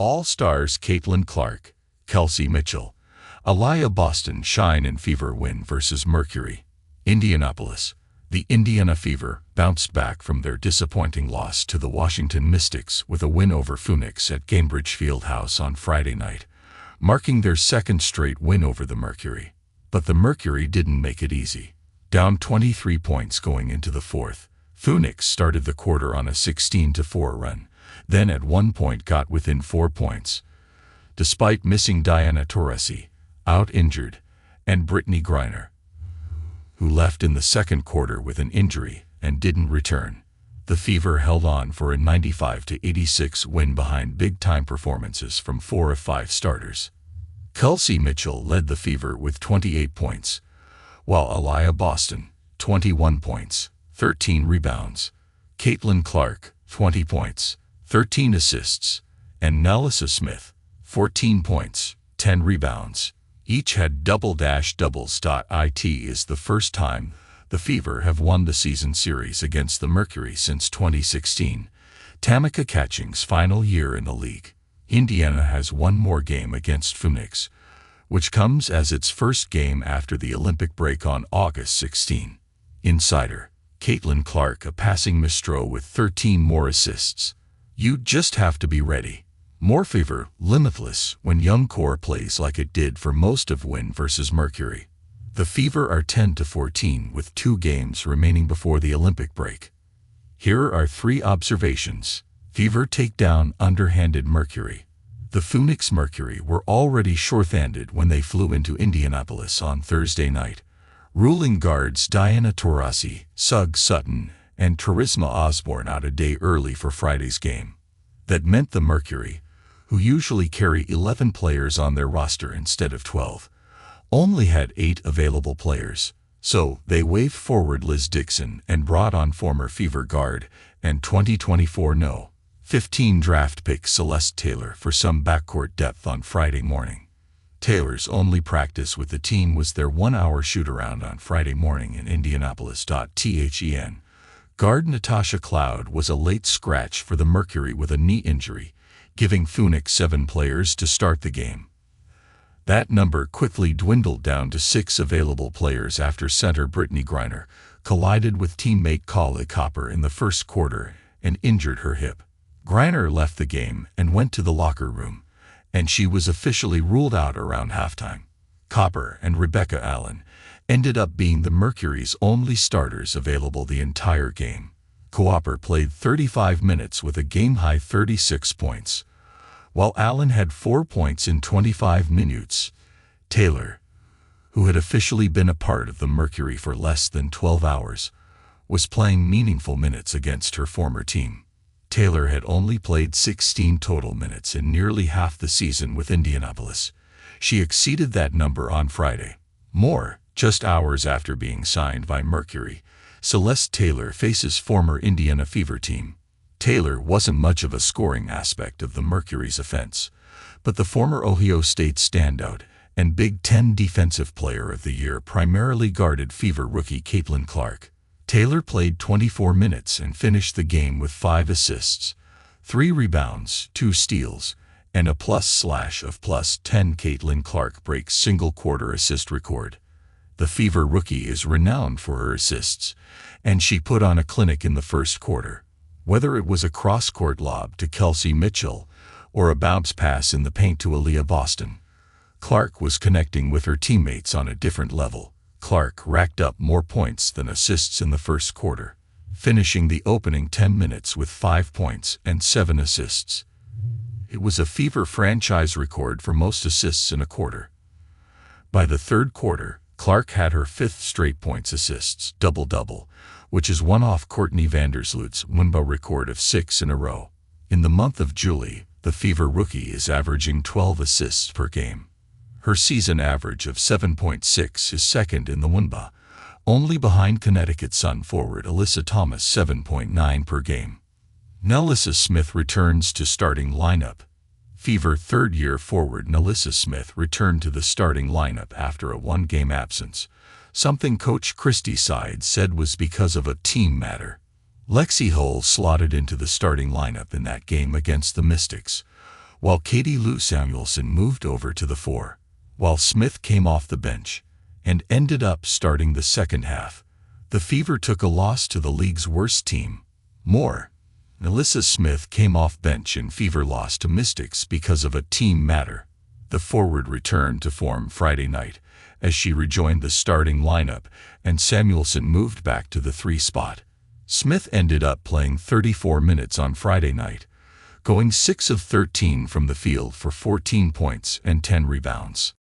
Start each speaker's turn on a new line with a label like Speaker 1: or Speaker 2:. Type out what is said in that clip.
Speaker 1: All-Stars Caitlin Clark, Kelsey Mitchell, Aliyah Boston shine in Fever win versus Mercury. Indianapolis. The Indiana Fever bounced back from their disappointing loss to the Washington Mystics with a win over Phoenix at Gainbridge Fieldhouse on Friday night, marking their second straight win over the Mercury. But the Mercury didn't make it easy. Down 23 points going into the fourth, Phoenix started the quarter on a 16-4 run, then at one point got within 4 points. Despite missing Diana Taurasi, out injured, and Brittany Griner, who left in the second quarter with an injury and didn't return, the Fever held on for a 95-86 win behind big-time performances from 4 of 5 starters. Kelsey Mitchell led the Fever with 28 points, while Aliyah Boston, 21 points, 13 rebounds, Caitlin Clark, 20 points, 13 assists, and Nelissa Smith, 14 points, 10 rebounds, each had double-doubles. It is the first time the Fever have won the season series against the Mercury since 2016, Tamika Catching's final year in the league. Indiana has one more game against Phoenix, which comes as its first game after the Olympic break on August 16. Insider, Caitlin Clark a passing maestro with 13 more assists. You just have to be ready. More Fever, limitless when young core plays like it did for most of win versus Mercury. The Fever are 10-14 with 2 games remaining before the Olympic break. Here are 3 observations. Fever take down underhanded Mercury. The Phoenix Mercury were already shorthanded when they flew into Indianapolis on Thursday night, ruling guards Diana Taurasi, Sug Sutton, and Charisma Osborne out a day early for Friday's game. That meant the Mercury, who usually carry 11 players on their roster instead of 12, only had 8 available players. So they waved forward Liz Dixon and brought on former Fever guard and 2024 No. 15 draft pick Celeste Taylor for some backcourt depth on Friday morning. Taylor's only practice with the team was their 1-hour shoot-around on Friday morning in Indianapolis. Then, guard Natasha Cloud was a late scratch for the Mercury with a knee injury, giving Phoenix 7 players to start the game. That number quickly dwindled down to 6 available players after center Brittany Griner collided with teammate Kali Copper in the first quarter and injured her hip. Griner left the game and went to the locker room, and she was officially ruled out around halftime. Copper and Rebecca Allen ended up being the Mercury's only starters available the entire game. Copper played 35 minutes with a game-high 36 points, while Allen had 4 points in 25 minutes. Taylor, who had officially been a part of the Mercury for less than 12 hours, was playing meaningful minutes against her former team. Taylor had only played 16 total minutes in nearly half the season with Indianapolis. She exceeded that number on Friday. Just hours after being signed by Mercury, Celeste Taylor faces former Indiana Fever team. Taylor wasn't much of a scoring aspect of the Mercury's offense, but the former Ohio State standout and Big Ten Defensive Player of the Year primarily guarded Fever rookie Caitlin Clark. Taylor played 24 minutes and finished the game with 5 assists, 3 rebounds, 2 steals, and a +10. Caitlin Clark breaks single-quarter assist record. The Fever rookie is renowned for her assists, and she put on a clinic in the first quarter. Whether it was a cross-court lob to Kelsey Mitchell or a bounce pass in the paint to Aliyah Boston, Clark was connecting with her teammates on a different level. Clark racked up more points than assists in the first quarter, finishing the opening 10 minutes with 5 points and 7 assists. It was a Fever franchise record for most assists in a quarter. By the third quarter, Clark had her 5th straight points assists double-double, which is one off Courtney Vandersloot's WNBA record of 6 in a row. In the month of July, the Fever rookie is averaging 12 assists per game. Her season average of 7.6 is second in the WNBA, only behind Connecticut Sun forward Alyssa Thomas' 7.9 per game. Nelissa Smith returns to starting lineup. Fever third-year forward Nelissa Smith returned to the starting lineup after a 1-game absence, something Coach Christy Side said was because of a team matter. Lexi Hull slotted into the starting lineup in that game against the Mystics, while Katie Lou Samuelson moved over to the 4, while Smith came off the bench and ended up starting the second half. The Fever took a loss to the league's worst team. More. Alyssa Smith came off bench and Fever lost to Mystics because of a team matter. The forward returned to form Friday night as she rejoined the starting lineup, and Samuelson moved back to the 3 spot. Smith ended up playing 34 minutes on Friday night, going 6 of 13 from the field for 14 points and 10 rebounds.